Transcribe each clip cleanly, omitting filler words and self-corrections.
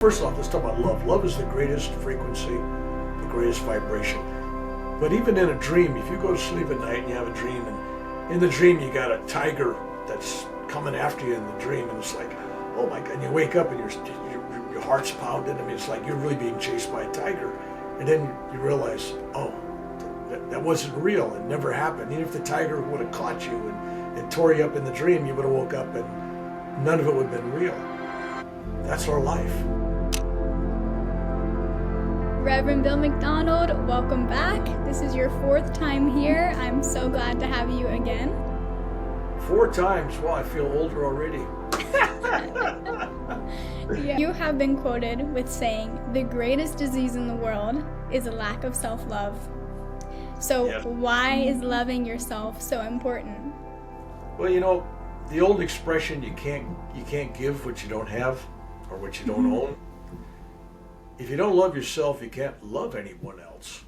First off, let's talk about love. Love is the greatest frequency, the greatest vibration. But even in a dream, if you go to sleep at night and you have a dream, and in the dream you got a tiger that's coming after you in the dream, and it's like, oh my God, and you wake up and your heart's pounding. I mean, it's like you're really being chased by a tiger. And then you realize, oh, that wasn't real. It never happened. Even if the tiger would have caught you and tore you up in the dream, you would have woke up and none of it would have been real. That's our life. Reverend Bill McDonald, welcome back. This is your 4th time here. I'm so glad to have you again. 4 times? Well, I feel older already. Yeah. You have been quoted with saying, the greatest disease in the world is a lack of self-love. So Yep. Why is loving yourself so important? Well, you know, the old expression, you can't give what you don't have or what you don't own. If you don't love yourself, you can't love anyone else.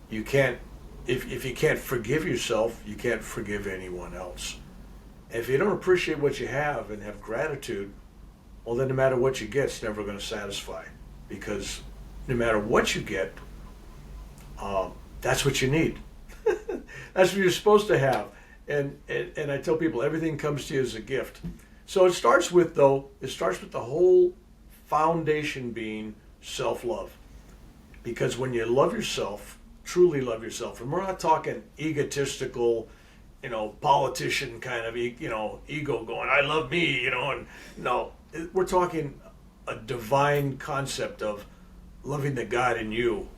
You can't, if you can't forgive yourself, you can't forgive anyone else. If you don't appreciate what you have and have gratitude, well, then no matter what you get, it's never going to satisfy. Because no matter what you get, that's what you need. That's what you're supposed to have. And I tell people, everything comes to you as a gift. So it starts with the whole foundation being self-love. Because when you love yourself, truly love yourself, and we're not talking egotistical, politician kind of, ego going, I love me, and no, we're talking a divine concept of loving the God in you.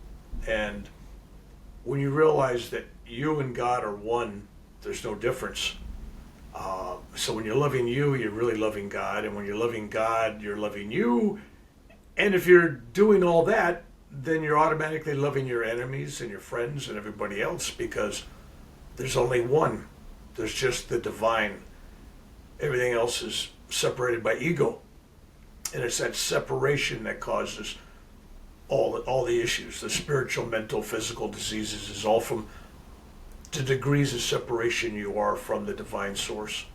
And when you realize that you and God are one, there's no difference. So when you're loving you, you're really loving God. And when you're loving God, you're loving you. And if you're doing all that, then you're automatically loving your enemies and your friends and everybody else, because there's only one. There's just the divine. Everything else is separated by ego. And it's that separation that causes all the issues. The spiritual, mental, physical diseases is all from the degrees of separation you are from the divine source.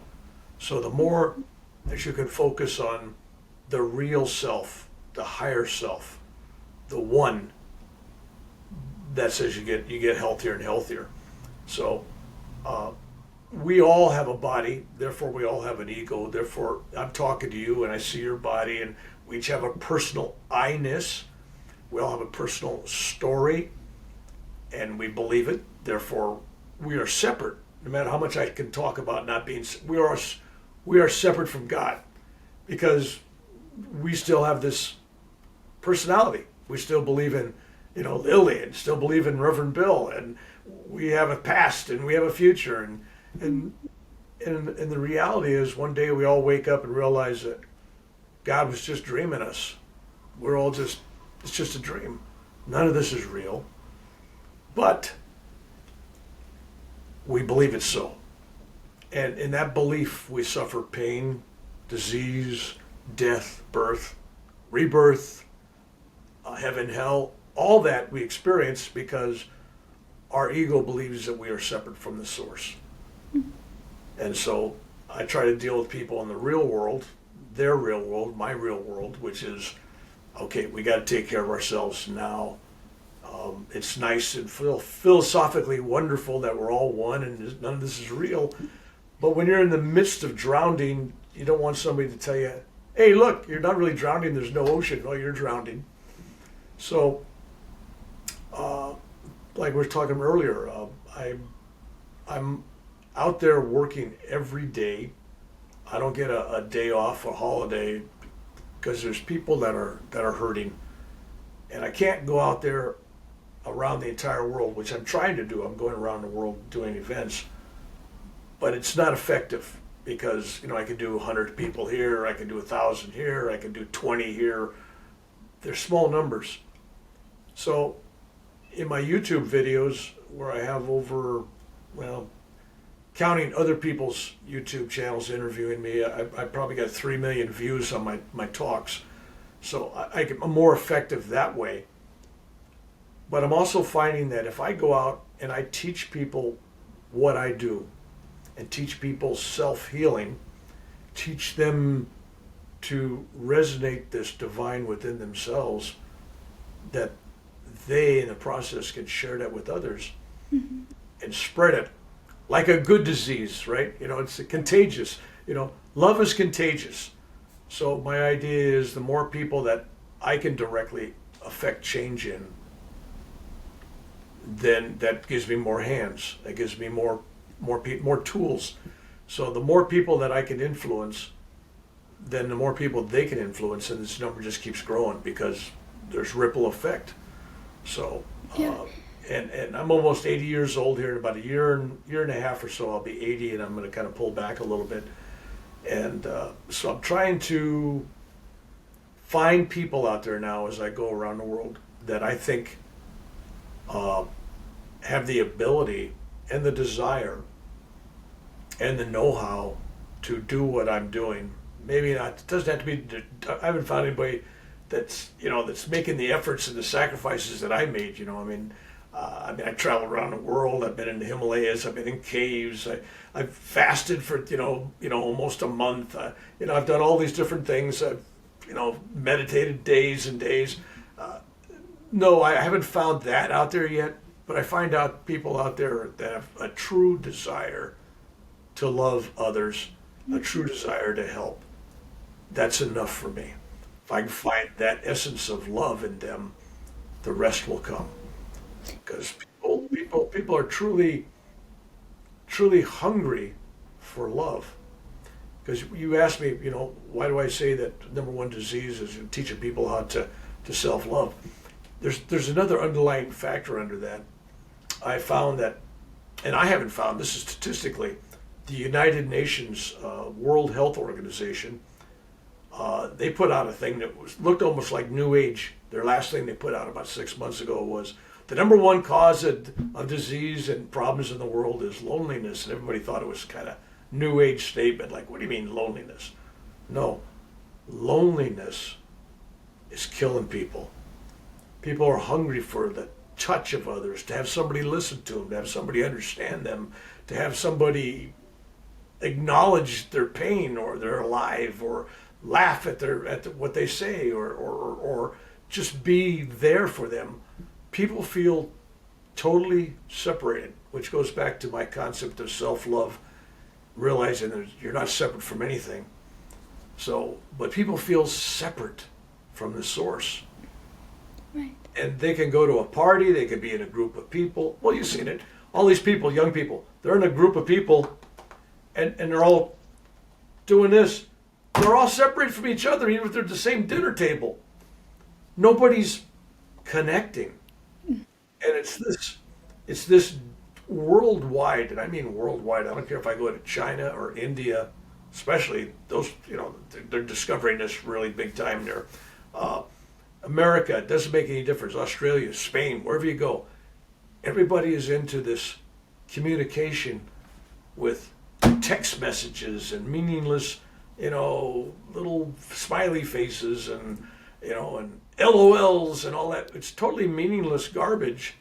So the more that you can focus on the real self, the higher self, the one, that's as you get healthier and healthier. So we all have a body, therefore we all have an ego. Therefore I'm talking to you and I see your body, and we each have a personal I-ness. We all have a personal story and we believe it. Therefore we are separate. No matter how much I can talk about not being, we are separate from God, because we still have this personality. We still believe in, Lily, and still believe in Reverend Bill, and we have a past and we have a future, and the reality is one day we all wake up and realize that God was just dreaming us. It's just a dream. None of this is real, but we believe it's so. And in that belief, we suffer pain, disease, death, birth, rebirth, heaven, hell, all that we experience because our ego believes that we are separate from the source. And so I try to deal with people in the real world, their real world, my real world, which is, okay, we got to take care of ourselves now. It's nice and philosophically wonderful that we're all one and none of this is real. But when you're in the midst of drowning, you don't want somebody to tell you, hey, look, you're not really drowning, there's no ocean. Oh, you're drowning. So, like we were talking earlier, I'm out there working every day. I don't get a day off, a holiday, because there's people that are hurting. And I can't go out there around the entire world, which I'm trying to do. I'm going around the world doing events. But it's not effective because, I can do 100 people here, I can do 1,000 here, I can do 20 here. They're small numbers. So in my YouTube videos, where I have over, counting other people's YouTube channels interviewing me, I probably got 3 million views on my talks. So I'm more effective that way. But I'm also finding that if I go out and I teach people what I do and teach people self-healing, teach them to resonate this divine within themselves, that they in the process can share that with others and spread it like a good disease, right? It's contagious. Love is contagious. So my idea is the more people that I can directly affect change in, then that gives me more hands. That gives me more tools. So the more people that I can influence, then the more people they can influence, and this number just keeps growing because there's ripple effect. So, and I'm almost 80 years old here. In about a year and a half or so, I'll be 80, and I'm going to kind of pull back a little bit. And so I'm trying to find people out there now as I go around the world that I think have the ability and the desire and the know-how to do what I'm doing. Maybe not. It doesn't have to be. I haven't found anybody that's making the efforts and the sacrifices that I made. I traveled around the world. I've been in the Himalayas. I've been in caves. I've fasted for almost a month. I've done all these different things. I've meditated days and days. No, I haven't found that out there yet. But I find out people out there that have a true desire to love others, a true desire to help. That's enough for me. If I can find that essence of love in them, the rest will come. Because people are truly hungry for love. Because you asked me, why do I say that number one disease is teaching people how to self-love? There's another underlying factor under that. I found that, and I haven't found this is statistically, the United Nations World Health Organization, they put out a thing that looked almost like New Age. Their last thing they put out about 6 months ago was the number one cause of disease and problems in the world is loneliness. And everybody thought it was kind of New Age statement. Like, what do you mean loneliness? No, loneliness is killing people. People are hungry for the touch of others, to have somebody listen to them, to have somebody understand them, to have somebody acknowledge their pain, or they're alive, or laugh at what they say, or just be there for them. People feel totally separated, which goes back to my concept of self-love, realizing that you're not separate from anything. So, but people feel separate from the source. Right. And they can go to a party, they could be in a group of people. Well, you've seen it. All these people, young people, they're in a group of people, and they're all doing this. They're all separated from each other, even if they're at the same dinner table. Nobody's connecting. And it's this worldwide, and I mean worldwide. I don't care if I go to China or India, especially those, they're discovering this really big time there. America, it doesn't make any difference. Australia, Spain, wherever you go, everybody is into this communication with text messages and meaningless, little smiley faces and LOLs and all that. It's totally meaningless garbage,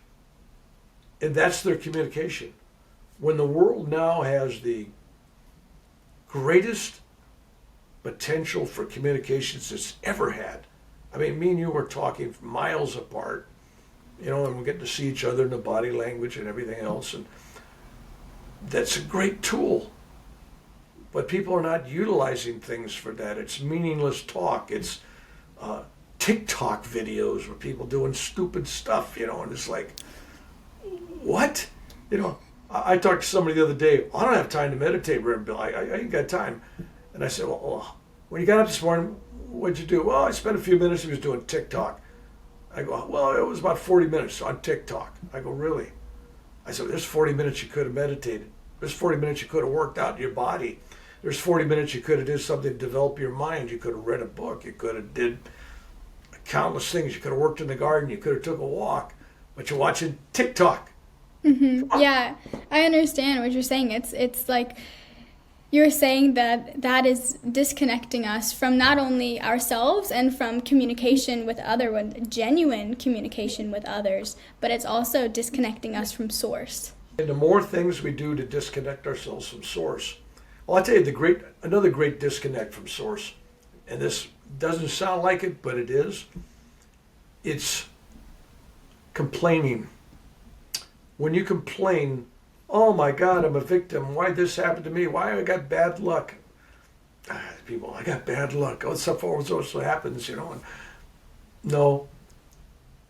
and that's their communication. When the world now has the greatest potential for communications it's ever had. I mean, me and you were talking miles apart, and we're getting to see each other in the body language and everything else, and that's a great tool. But people are not utilizing things for that. It's meaningless talk. It's TikTok videos where people doing stupid stuff, and it's like, what? I talked to somebody the other day. I don't have time to meditate, Reverend Bill. I ain't got time. And I said, well, when you got up this morning, what'd you do? Well, I spent a few minutes. He was doing TikTok. I go, well, it was about 40 minutes on TikTok. I go, really? I said, there's 40 minutes you could have meditated. There's 40 minutes you could have worked out your body. There's 40 minutes you could have did something to develop your mind. You could have read a book. You could have did countless things. You could have worked in the garden. You could have took a walk. But you're watching TikTok. Mm-hmm. Yeah, I understand what you're saying. It's like you're saying that is disconnecting us from not only ourselves and from communication with genuine communication with others, but it's also disconnecting us from source. And the more things we do to disconnect ourselves from source, well, I'll tell you another great disconnect from source and this doesn't sound like it, but it is. It's complaining. When you complain, oh my God, I'm a victim. Why this happened to me? Why I got bad luck? People, I got bad luck. Oh, stuff also happens, you know. And no,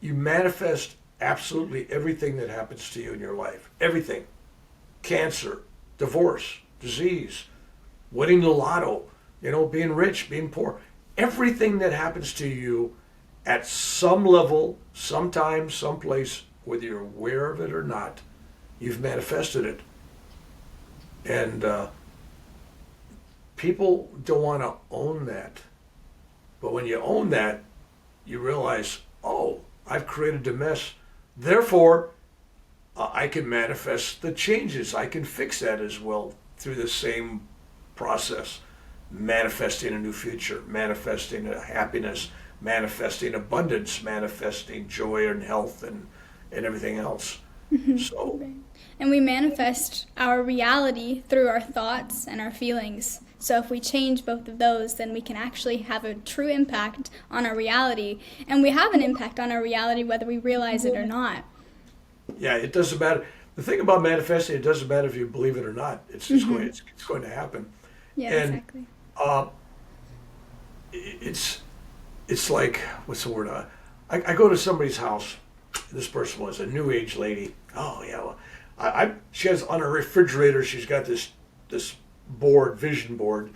you manifest absolutely everything that happens to you in your life. Everything. Cancer, divorce, disease, winning the lotto, you know, being rich, being poor. Everything that happens to you at some level, sometime, someplace, whether you're aware of it or not, you've manifested it. And people don't want to own that. But when you own that, you realize, oh, I've created a mess. Therefore, I can manifest the changes. I can fix that as well through the same process. Manifesting a new future, manifesting a happiness, manifesting abundance, manifesting joy and health and everything else. So, and we manifest our reality through our thoughts and our feelings. So if we change both of those, then we can actually have a true impact on our reality. And we have an impact on our reality whether we realize it or not. Yeah, it doesn't matter. The thing about manifesting, it doesn't matter if you believe it or not. It's just it's going to happen. Yeah, and, exactly. It's like, what's the word? I go to somebody's house. This person was a new age lady. Oh yeah, well, she has on her refrigerator. She's got this board, vision board,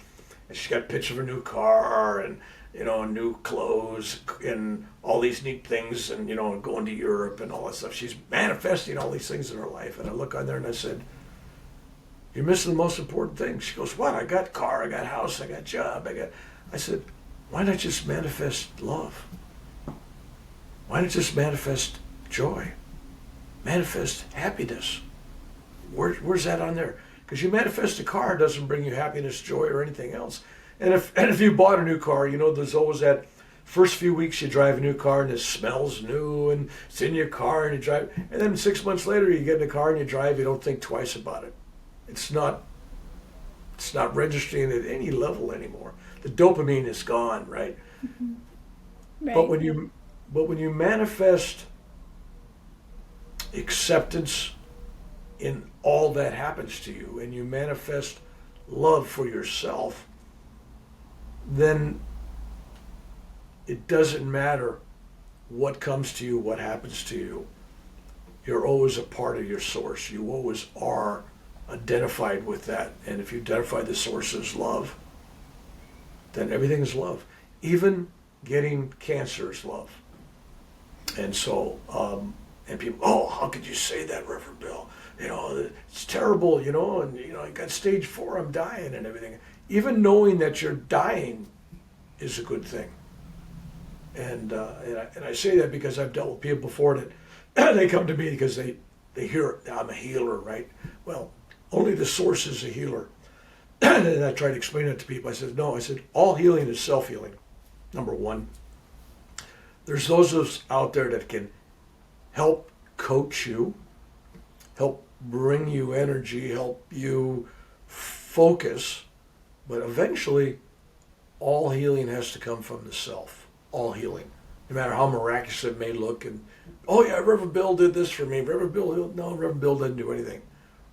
and she's got a picture of a new car and, you know, new clothes and all these neat things and, you know, going to Europe and all that stuff. She's manifesting all these things in her life. And I look on there and I said, you're missing the most important thing. She goes, what? I got car, I got house, I got job, I said, why not just manifest love? Why not just manifest joy? Manifest happiness. Where's that on there? Because you manifest a car, it doesn't bring you happiness, joy, or anything else. And if you bought a new car, you know, there's always that first few weeks you drive a new car and it smells new and it's in your car and you drive. And then 6 months later you get in a car and you drive, you don't think twice about it. It's not registering at any level anymore. The dopamine is gone, right? Mm-hmm. Right. But when you manifest acceptance in all that happens to you and you manifest love for yourself, then it doesn't matter what comes to you, what happens to you. You're always a part of your source. You always are identified with that. And if you identify the source as love, then everything is love. Even getting cancer is love. And so, and people, oh, how could you say that, Reverend Bill? You know, it's terrible, you know, and, you know, I got stage 4, I'm dying and everything. Even knowing that you're dying is a good thing. And I say that because I've dealt with people before that they come to me because they hear I'm a healer, right? Well, only the source is a healer. And I try to explain it to people. I said, no, all healing is self-healing, number one. There's those of us out there that can help coach you, help bring you energy, help you focus, but eventually all healing has to come from the self, all healing. No matter how miraculous it may look, and, oh yeah, Reverend Bill did this for me. Reverend Bill doesn't do anything.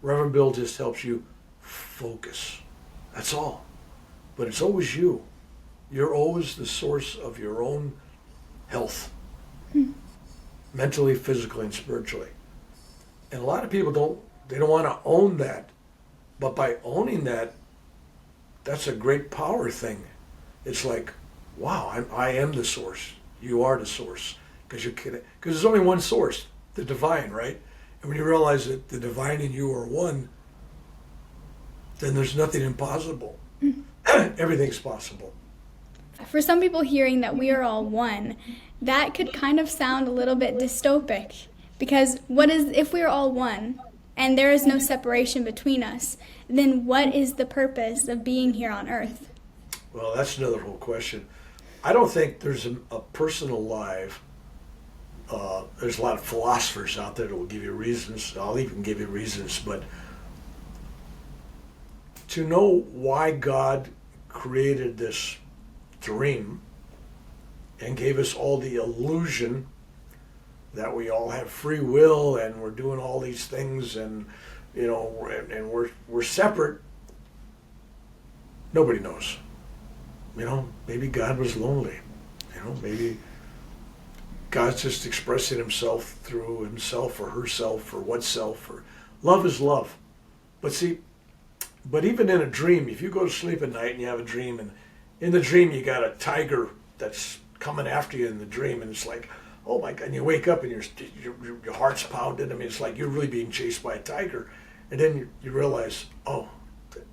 Reverend Bill just helps you focus. That's all. But it's always you. You're always the source of your own health, mentally, physically, and spiritually. And a lot of people don't want to own that. But by owning that, that's a great power thing. It's like, wow, I am the source. You are the source. Because there's only one source, the divine, right? And when you realize that the divine and you are one, then there's nothing impossible. Everything's possible. For some people hearing that we are all one, that could kind of sound a little bit dystopic. Because if we are all one and there is no separation between us, then what is the purpose of being here on earth? Well, that's another whole question. I don't think there's a person alive. There's a lot of philosophers out there that will give you reasons. I'll even give you reasons, but to know why God created this dream and gave us all the illusion that we all have free will and we're doing all these things and and we're separate, nobody knows. Maybe God was lonely. Maybe God's just expressing himself through himself or herself or whatself, or love is love. But even in a dream, if you go to sleep at night and you have a dream, and in the dream you got a tiger that's coming after you in the dream, and it's like, oh my God, and you wake up and your heart's pounding. I mean, it's like you're really being chased by a tiger. And then you realize, oh,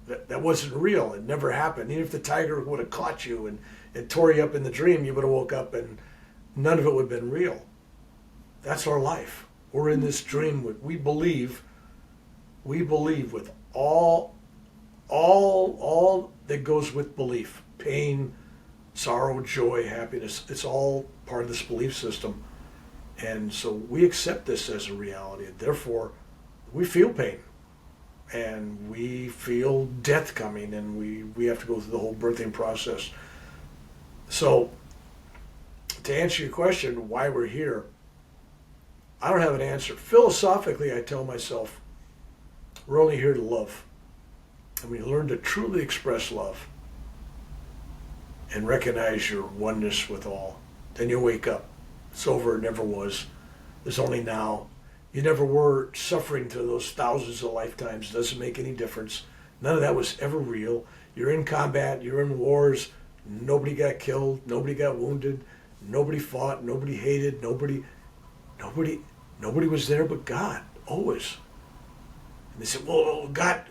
that wasn't real. It never happened. Even if the tiger would have caught you and tore you up in the dream, you would have woke up and none of it would have been real. That's our life. We're in this dream. We believe with all that goes with belief. Pain, sorrow, joy, happiness. It's all part of this belief system. And so we accept this as a reality. And therefore, we feel pain. And we feel death coming. And we have to go through the whole birthing process. So, to answer your question, why we're here, I don't have an answer. Philosophically, I tell myself, we're only here to love. And we learn to truly express love and recognize your oneness with all. Then you wake up. It's over. It never was. There's only now. You never were suffering through those thousands of lifetimes. It doesn't make any difference. None of that was ever real. You're in combat. You're in wars. Nobody got killed. Nobody got wounded. Nobody fought. Nobody hated. Nobody was there but God, always. And they said, well, God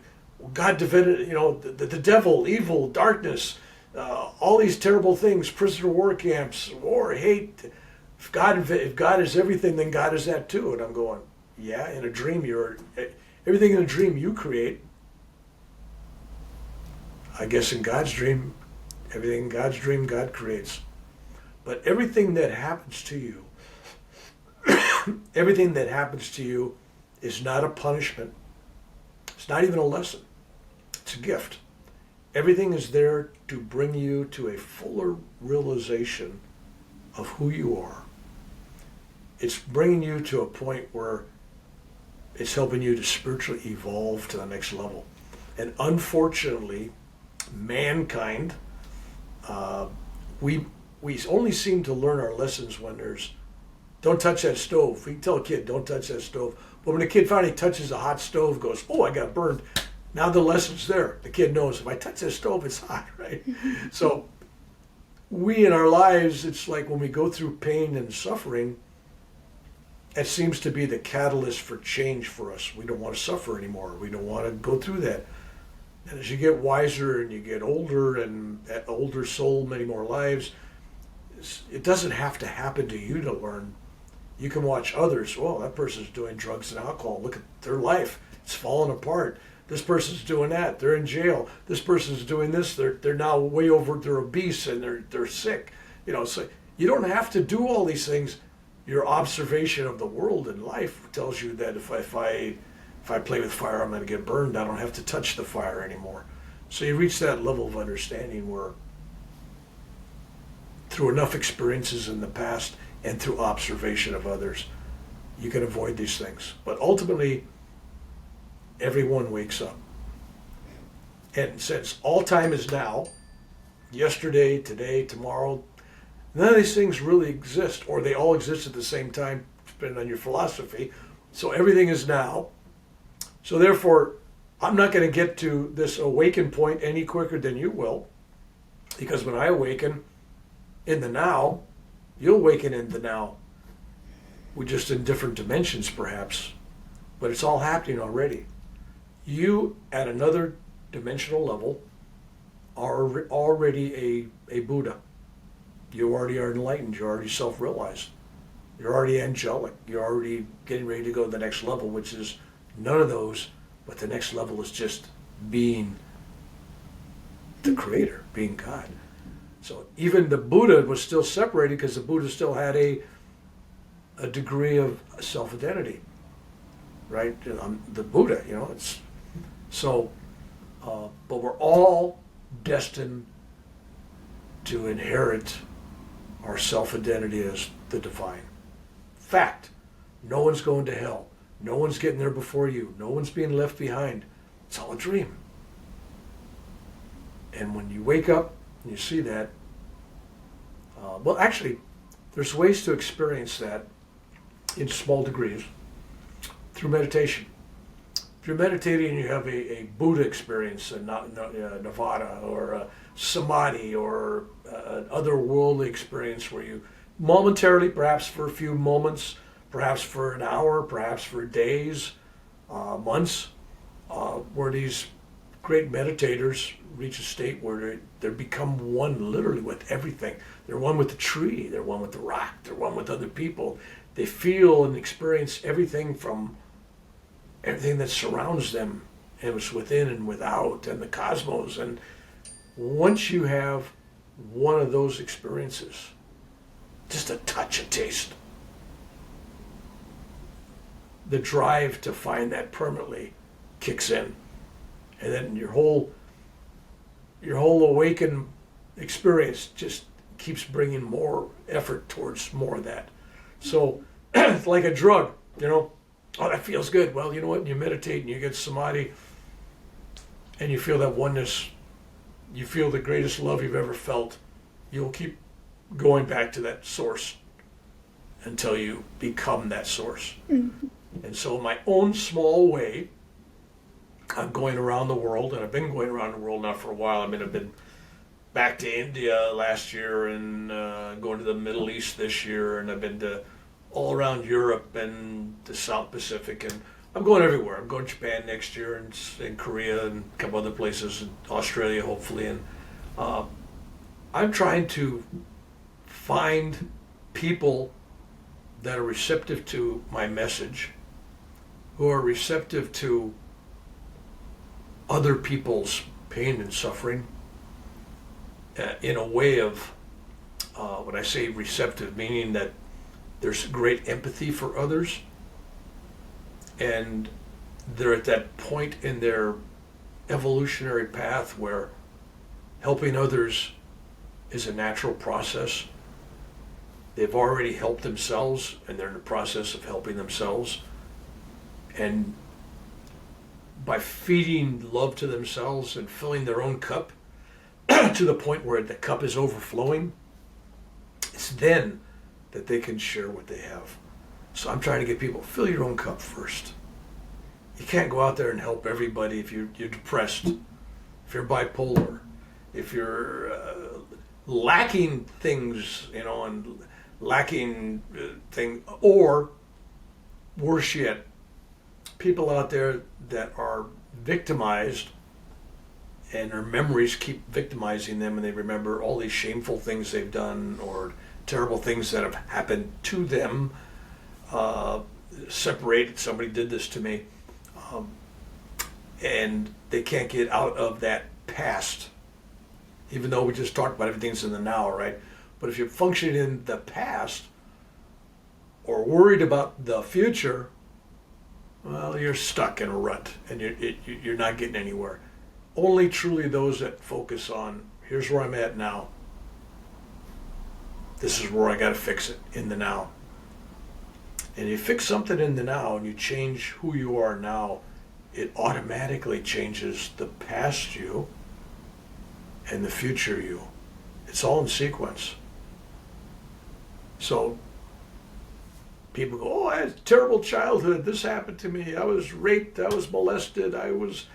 defended, the devil, evil, darkness, all these terrible things, prisoner of war camps, war, hate. If God is everything, then God is that too. And I'm going, yeah, in a dream, everything in a dream you create. I guess in God's dream, everything in God's dream, God creates. But everything that happens to you, everything that happens to you is not a punishment. It's not even a lesson. It's a gift. Everything is there to bring you to a fuller realization of who you are. It's bringing you to a point where it's helping you to spiritually evolve to the next level. And unfortunately, mankind, we only seem to learn our lessons when there's, don't touch that stove. We can tell a kid, don't touch that stove. But when the kid finally touches a hot stove, goes, oh, I got burned. Now the lesson's there. The kid knows, if I touch that stove, it's hot, right? So we in our lives, it's like when we go through pain and suffering, it seems to be the catalyst for change for us. We don't want to suffer anymore. We don't want to go through that. And as you get wiser and you get older, and that older soul, many more lives, it doesn't have to happen to you to learn. You can watch others. Well, that person's doing drugs and alcohol. Look at their life. It's falling apart. This person's doing that. They're in jail. This person's doing this. They're now way over. They're obese and they're sick. So you don't have to do all these things. Your observation of the world and life tells you that if I play with fire, I'm going to get burned. I don't have to touch the fire anymore. So you reach that level of understanding where, through enough experiences in the past and through observation of others, you can avoid these things. But ultimately, everyone wakes up. And since all time is now, yesterday, today, tomorrow, none of these things really exist, or they all exist at the same time, depending on your philosophy. So everything is now. So therefore, I'm not going to get to this awaken point any quicker than you will, because when I awaken in the now, you'll awaken in the now. We're just in different dimensions, perhaps, but it's all happening already. You, at another dimensional level, are already a Buddha. You already are enlightened. You're already self-realized. You're already angelic. You're already getting ready to go to the next level, which is none of those, but the next level is just being the creator, being God. So even the Buddha was still separated, because the Buddha still had a degree of self-identity, right? The Buddha, it's so, but we're all destined to inherit our self-identity as the divine. Fact, no one's going to hell. No one's getting there before you. No one's being left behind. It's all a dream. And when you wake up and you see that, well, actually, there's ways to experience that in small degrees through meditation. If you're meditating and you have a Buddha experience, a nirvana, or a samadhi, or an otherworldly experience where you momentarily, perhaps for a few moments, perhaps for an hour, perhaps for days, months, where these great meditators reach a state where they become one literally with everything. They're one with the tree, they're one with the rock, they're one with other people. They feel and experience everything from everything that surrounds them, and it's within and without, and the cosmos. And once you have one of those experiences, just a touch, a taste, the drive to find that permanently kicks in. And then your whole awakened experience just keeps bringing more effort towards more of that. So it's like a drug, oh, that feels good. Well, you know what? You meditate and you get samadhi and you feel that oneness. You feel the greatest love you've ever felt. You'll keep going back to that source until you become that source. Mm-hmm. And so in my own small way, I'm going around the world, and I've been going around the world now for a while. I mean, I've been back to India last year, and going to the Middle East this year, and I've been to all around Europe and the South Pacific, and I'm going everywhere. I'm going to Japan next year, and Korea, and a couple other places, and Australia hopefully, and I'm trying to find people that are receptive to my message, who are receptive to other people's pain and suffering, in a way of, when I say receptive, meaning that there's great empathy for others, and they're at that point in their evolutionary path where helping others is a natural process. They've already helped themselves, and they're in the process of helping themselves. And by feeding love to themselves and filling their own cup to the point where the cup is overflowing, it's then that they can share what they have. So I'm trying to get people, fill your own cup first. You can't go out there and help everybody if you're depressed, if you're bipolar, if you're lacking things, and lacking things, or worse yet, people out there that are victimized and their memories keep victimizing them, and they remember all these shameful things they've done or terrible things that have happened to them. Separated, somebody did this to me, and they can't get out of that past, even though we just talked about everything's in the now, right? But if you're functioning in the past or worried about the future, well, you're stuck in a rut, and you're not getting anywhere. Only truly those that focus on, here's where I'm at now. This is where I got to fix it in the now. And you fix something in the now and you change who you are now, it automatically changes the past you and the future you. It's all in sequence. So people go, oh, I had a terrible childhood. This happened to me. I was raped. I was molested. I was,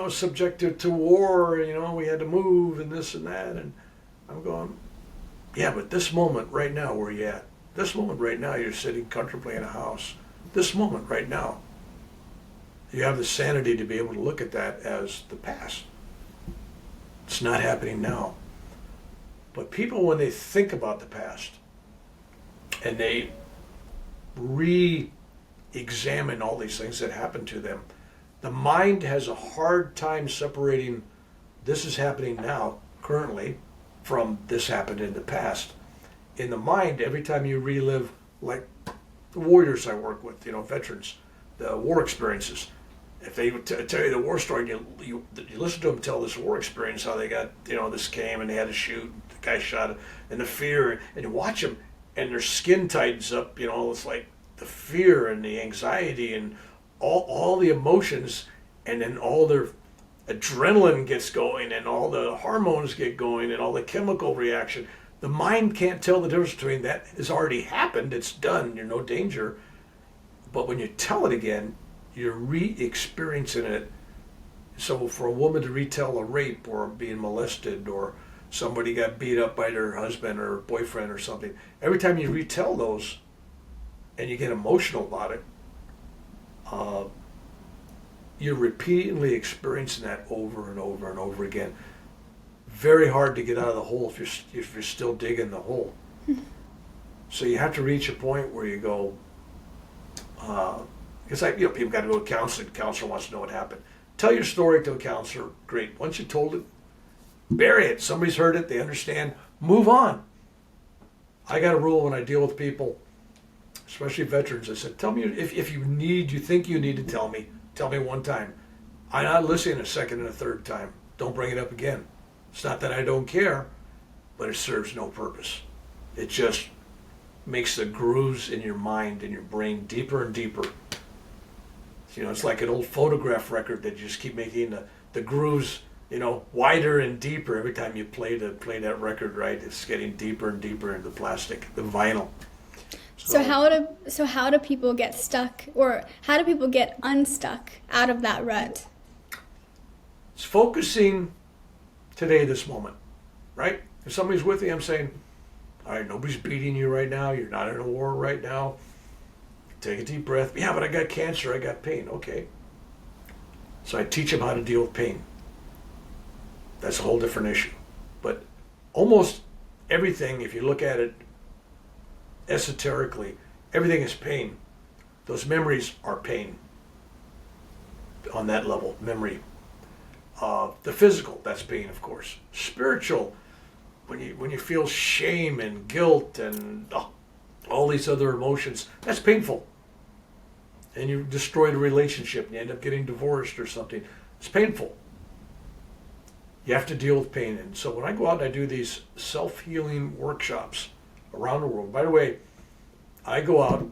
subjected to war. We had to move and this and that. And I'm going, yeah, but this moment right now, where you at? This moment right now, you're sitting comfortably in a house. This moment right now, you have the sanity to be able to look at that as the past. It's not happening now. But people, when they think about the past and they re-examine all these things that happened to them, the mind has a hard time separating this is happening now, currently, from this happened in the past. In the mind, every time you relive, like the warriors I work with, veterans, the war experiences, if they would tell you the war story, and you listen to them tell this war experience, how they got, this came and they had to shoot, guy shot, and the fear, and you watch them, and their skin tightens up. It's like the fear and the anxiety and all the emotions, and then all their adrenaline gets going, and all the hormones get going, and all the chemical reaction. The mind can't tell the difference between that has already happened, it's done, you're no danger. But when you tell it again, you're re-experiencing it. So for a woman to retell a rape or being molested or somebody got beat up by their husband or boyfriend or something, every time you retell those and you get emotional about it, you're repeatedly experiencing that over and over and over again. Very hard to get out of the hole if you're still digging the hole. So you have to reach a point where you go, because people got to go to counseling. The counselor wants to know what happened. Tell your story to a counselor. Great. Once you told it, bury it. Somebody's heard it. They understand. Move on. I got a rule when I deal with people, especially veterans. I said, tell me if you think you need to tell me. Tell me one time. I'm not listening a second and a third time. Don't bring it up again. It's not that I don't care, but it serves no purpose. It just makes the grooves in your mind and your brain deeper and deeper. It's like an old photograph record that you just keep making the grooves, wider and deeper every time you play that record, right? It's getting deeper and deeper into the plastic, the vinyl. So how do people get stuck, or how do people get unstuck out of that rut? It's focusing today, this moment, right? If somebody's with you, I'm saying, all right, nobody's beating you right now. You're not in a war right now. Take a deep breath. Yeah, but I got cancer. I got pain. Okay. So I teach them how to deal with pain. That's a whole different issue. But almost everything, if you look at it esoterically, everything is pain. Those memories are pain. On that level, memory. The physical, that's pain, of course. Spiritual, when you feel shame and guilt and all these other emotions, that's painful. And you destroy the relationship and you end up getting divorced or something. It's painful. You have to deal with pain. And so when I go out and I do these self-healing workshops around the world, by the way, I go out,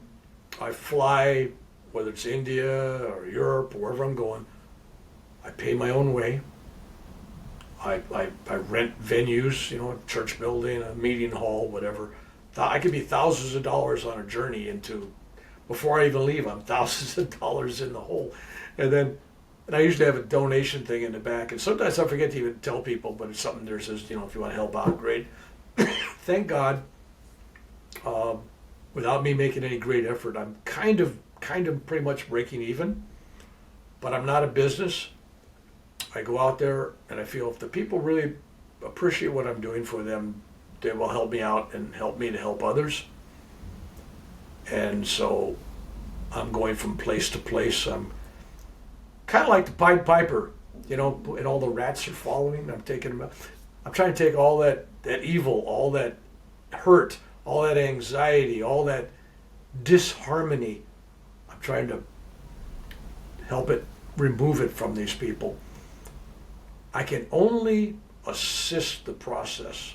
I fly, whether it's India or Europe or wherever I'm going, I pay my own way. I rent venues, a church building, a meeting hall, whatever. I could be thousands of dollars on a journey into, before I even leave, I'm thousands of dollars in the hole. And I usually have a donation thing in the back. And sometimes I forget to even tell people, but it's something there says, if you want to help out, great. Thank God, without me making any great effort, I'm kind of pretty much breaking even, but I'm not a business. I go out there and I feel if the people really appreciate what I'm doing for them, they will help me out and help me to help others. And so I'm going from place to place. I'm kind of like the Pied Piper, and all the rats are following. I'm trying to take all that evil, all that hurt, all that anxiety, all that disharmony. I'm trying to help it, remove it from these people. I can only assist the process.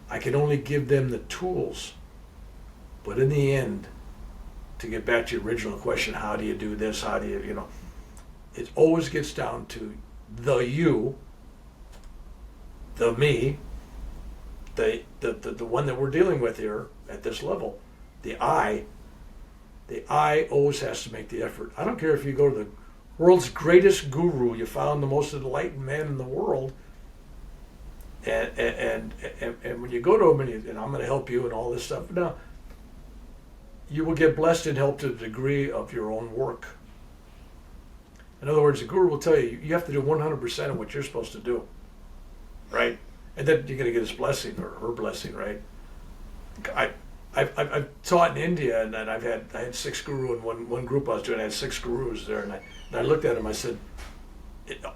I can only give them the tools. But in the end, to get back to your original question, how do you do this? How do you, it always gets down to the you, the me, the one that we're dealing with here at this level. The I always has to make the effort. I don't care if you go to the world's greatest guru, you found the most enlightened man in the world, and when you go to him and I'm going to help you and all this stuff, now you will get blessed and helped to the degree of your own work. In other words, the guru will tell you you have to do 100% of what you're supposed to do, right? And then you're going to get his blessing or her blessing, right? I've taught in India, and I had 6 gurus in one group I was doing. I had 6 gurus there, and I looked at him. I said,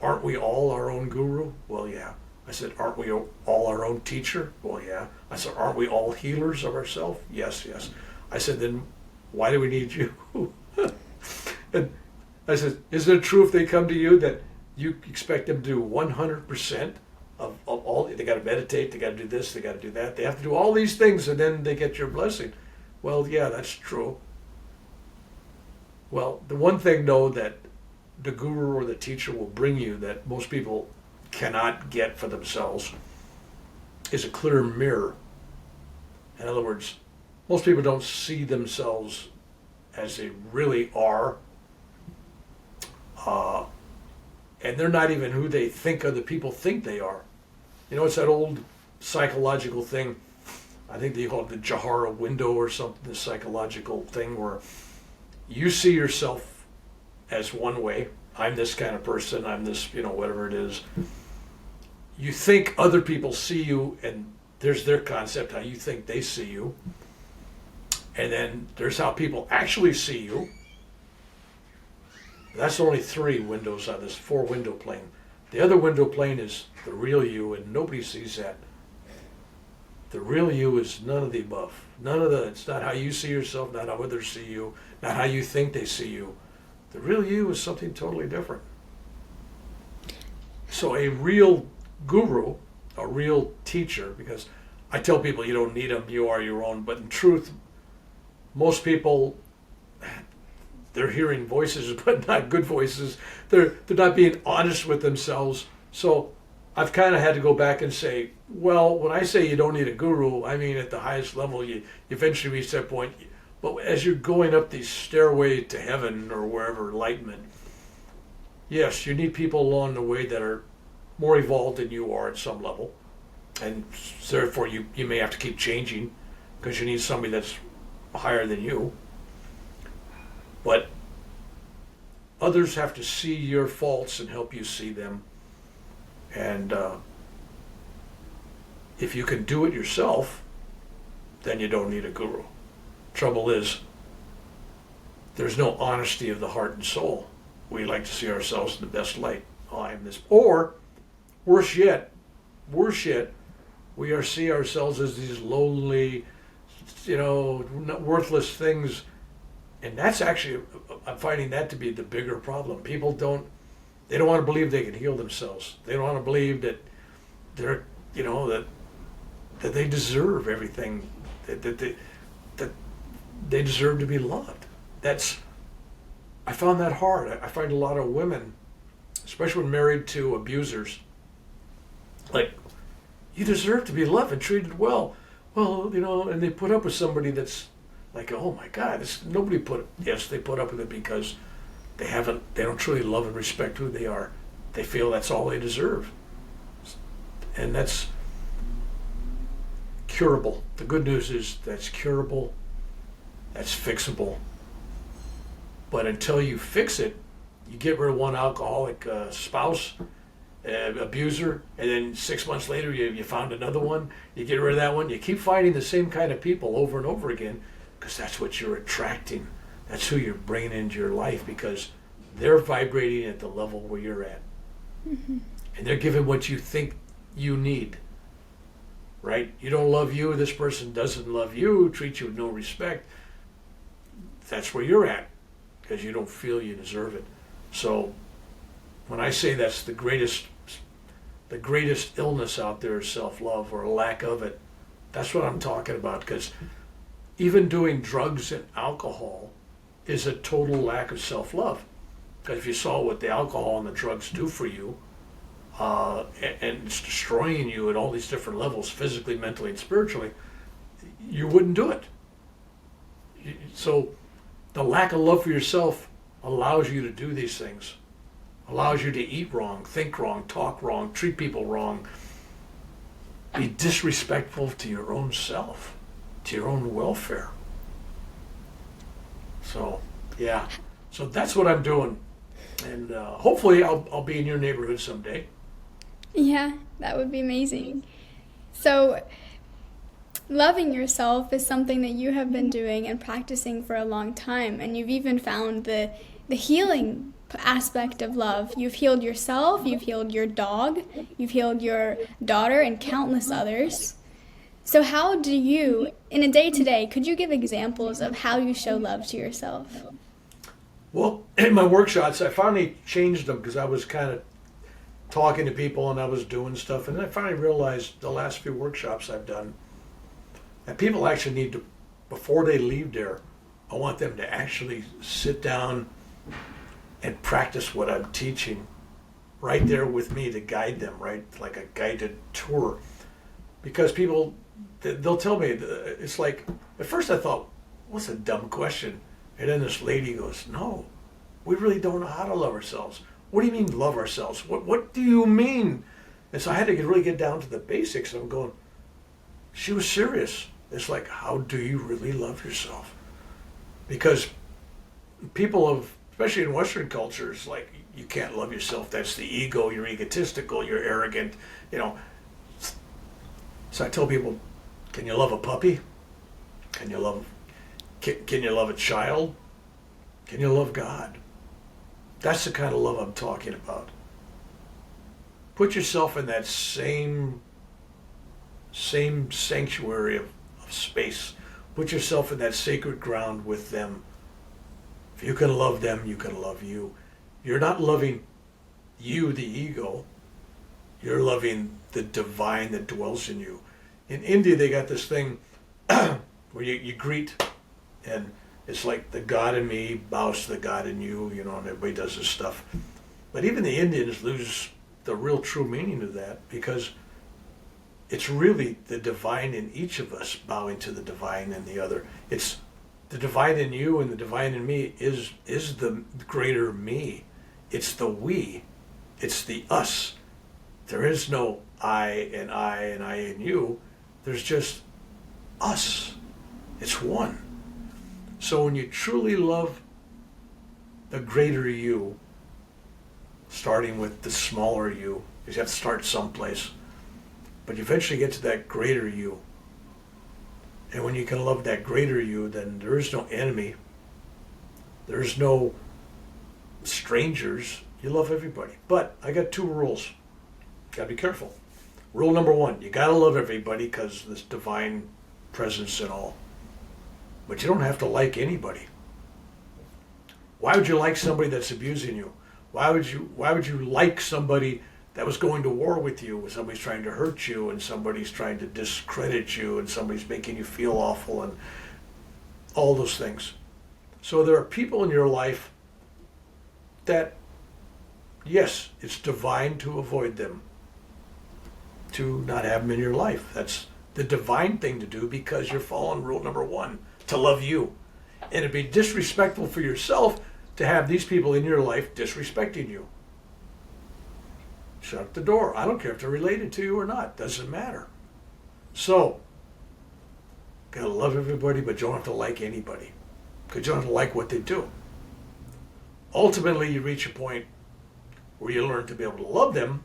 "Aren't we all our own guru?" Well, yeah. I said, "Aren't we all our own teacher?" Well, yeah. I said, "Aren't we all healers of ourselves?" Yes. I said, "Then why do we need you?" And I said, "Isn't it true if they come to you that you expect them to do 100% of all they got to meditate, they got to do this, they got to do that. They have to do all these things, and then they get your blessing. Well, yeah, that's true. Well, the one thing, though, that the guru or the teacher will bring you that most people cannot get for themselves is a clear mirror. In other words, most people don't see themselves as they really are. And they're not even who they think other people think they are. You know, it's that old psychological thing. I think they call it the Johara window or something, the psychological thing where you see yourself as one way. I'm this kind of person, I'm this, whatever it is. You think other people see you, and there's their concept, how you think they see you. And then there's how people actually see you. That's only 3 windows on this 4-window plane. The other window plane is the real you, and nobody sees that. The real you is none of the above. It's not how you see yourself, not how others see you, not how you think they see you. The real you is something totally different. So a real guru, a real teacher, because I tell people you don't need them, you are your own, but in truth, most people, they're hearing voices, but not good voices. They're not being honest with themselves. So I've kind of had to go back and say, well, when I say you don't need a guru, I mean at the highest level, you eventually reach that point. But as you're going up the stairway to heaven or wherever, enlightenment, yes, you need people along the way that are more evolved than you are at some level. And therefore, you may have to keep changing because you need somebody that's higher than you. But others have to see your faults and help you see them. And if you can do it yourself, then you don't need a guru. Trouble is, there's no honesty of the heart and soul. We like to see ourselves in the best light. Oh, I'm this. Or, worse yet, we see ourselves as these lonely, worthless things. And that's actually, I'm finding that to be the bigger problem. People don't want to believe they can heal themselves. They don't want to believe that they're, that they deserve everything, that they deserve to be loved. I found that hard. I find a lot of women, especially when married to abusers, like, you deserve to be loved and treated well. Well, and they put up with somebody that's like, oh my God, yes, they put up with it because they don't truly love and respect who they are. They feel that's all they deserve. And that's curable. The good news is that's curable, that's fixable. But until you fix it, you get rid of one alcoholic spouse, abuser, and then 6 months later you found another one, you get rid of that one, you keep finding the same kind of people over and over again, because that's what you're attracting. That's who you're bringing into your life, because they're vibrating at the level where you're at. Mm-hmm. And they're giving what you think you need. Right? You don't love you, this person doesn't love you, treats you with no respect. That's where you're at, because you don't feel you deserve it. So when I say that's the greatest illness out there is self-love, or a lack of it, that's what I'm talking about, because even doing drugs and alcohol is a total lack of self-love. Because if you saw what the alcohol and the drugs do for you, and it's destroying you at all these different levels, physically, mentally, and spiritually, you wouldn't do it. So the lack of love for yourself allows you to do these things, allows you to eat wrong, think wrong, talk wrong, treat people wrong, be disrespectful to your own self, to your own welfare. So, yeah. So that's what I'm doing. And hopefully I'll be in your neighborhood someday. Yeah, that would be amazing. So, loving yourself is something that you have been doing and practicing for a long time, and you've even found the healing aspect of love. You've healed yourself, you've healed your dog, you've healed your daughter, and countless others. So how do you, in a day-to-day, could you give examples of how you show love to yourself? Well, in my workshops, I finally changed them because I was kind of talking to people and I was doing stuff, and then I finally realized the last few workshops I've done that people actually need to, before they leave there, I want them to actually sit down and practice what I'm teaching right there with me to guide them, right? Like a guided tour. Because people, they'll tell me, it's like, at first I thought, what's a dumb question? And then this lady goes, no, we really don't know how to love ourselves. What do you mean love ourselves? What do you mean? And so I had to really get down to the basics. I'm going, she was serious. It's like, how do you really love yourself? Because people have, especially in Western cultures, like, you can't love yourself. That's the ego. You're egotistical. You're arrogant. You know. So I tell people, can you love a puppy? Can you love a child? Can you love God? That's the kind of love I'm talking about. Put yourself in that same sanctuary of space. Put yourself in that sacred ground with them. If you can love them, you can love you. You're not loving you, the ego. You're loving the divine that dwells in you. In India, they got this thing where you greet, and it's like the God in me bows to the God in you, you know, and everybody does this stuff. But even the Indians lose the real true meaning of that, because it's really the divine in each of us bowing to the divine in the other. It's the divine in you and the divine in me is the greater me. It's the we. It's the us. There is no I and I and you. There's just us. It's one. So when you truly love the greater you, starting with the smaller you, because you have to start someplace, but you eventually get to that greater you. And when you can love that greater you, then there is no enemy. There's no strangers. You love everybody. But I got 2 rules. Got to be careful. Rule number 1, you got to love everybody because this divine presence and all. But you don't have to like anybody. Why would you like somebody that's abusing you? Why would you like somebody that was going to war with you, when somebody's trying to hurt you and somebody's trying to discredit you and somebody's making you feel awful and all those things? So there are people in your life that, yes, it's divine to avoid them, to not have them in your life. That's the divine thing to do, because you're following rule number 1, to love you. And it'd be disrespectful for yourself to have these people in your life disrespecting you. Shut the door. I don't care if they're related to you or not. Doesn't matter. So, gotta love everybody, but you don't have to like anybody, because you don't have to like what they do. Ultimately, you reach a point where you learn to be able to love them,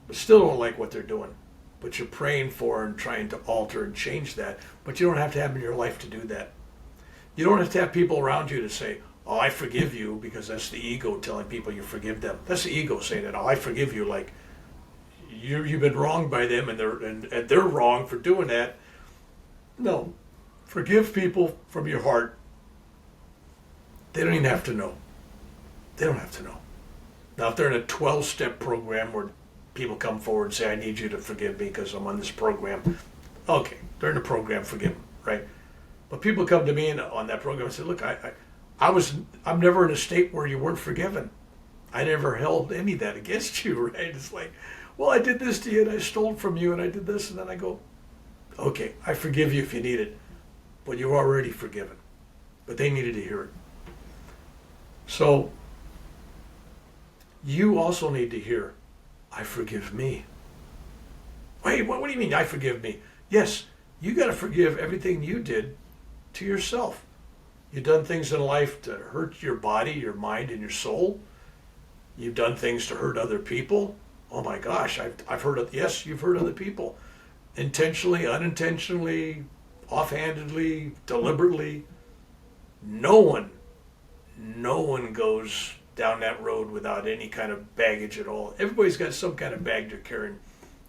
but still don't like what they're doing. But you're praying for and trying to alter and change that. But you don't have to have them in your life to do that. You don't have to have people around you to say, oh, I forgive you, because that's the ego telling people you forgive them. That's the ego saying that, oh, I forgive you, like you've been wronged by them and they're wrong for doing that. No. Forgive people from your heart. They don't even have to know. They don't have to know. Now, if they're in a 12-step program where people come forward and say, I need you to forgive me because I'm on this program, okay, they're in the program, forgive them, right? But people come to me on that program and say, look, I'm never in a state where you weren't forgiven. I never held any of that against you, right? It's like, well, I did this to you and I stole from you and I did this, and then I go, okay, I forgive you if you need it, but you're already forgiven. But they needed to hear it. So you also need to hear, I forgive me. Wait, what do you mean I forgive me? Yes, you got to forgive everything you did to yourself. You've done things in life to hurt your body, your mind, and your soul. You've done things to hurt other people. Oh my gosh, I've hurt, yes, you've hurt other people. Intentionally, unintentionally, offhandedly, deliberately. No one goes down that road without any kind of baggage at all. Everybody's got some kind of bag they're carrying.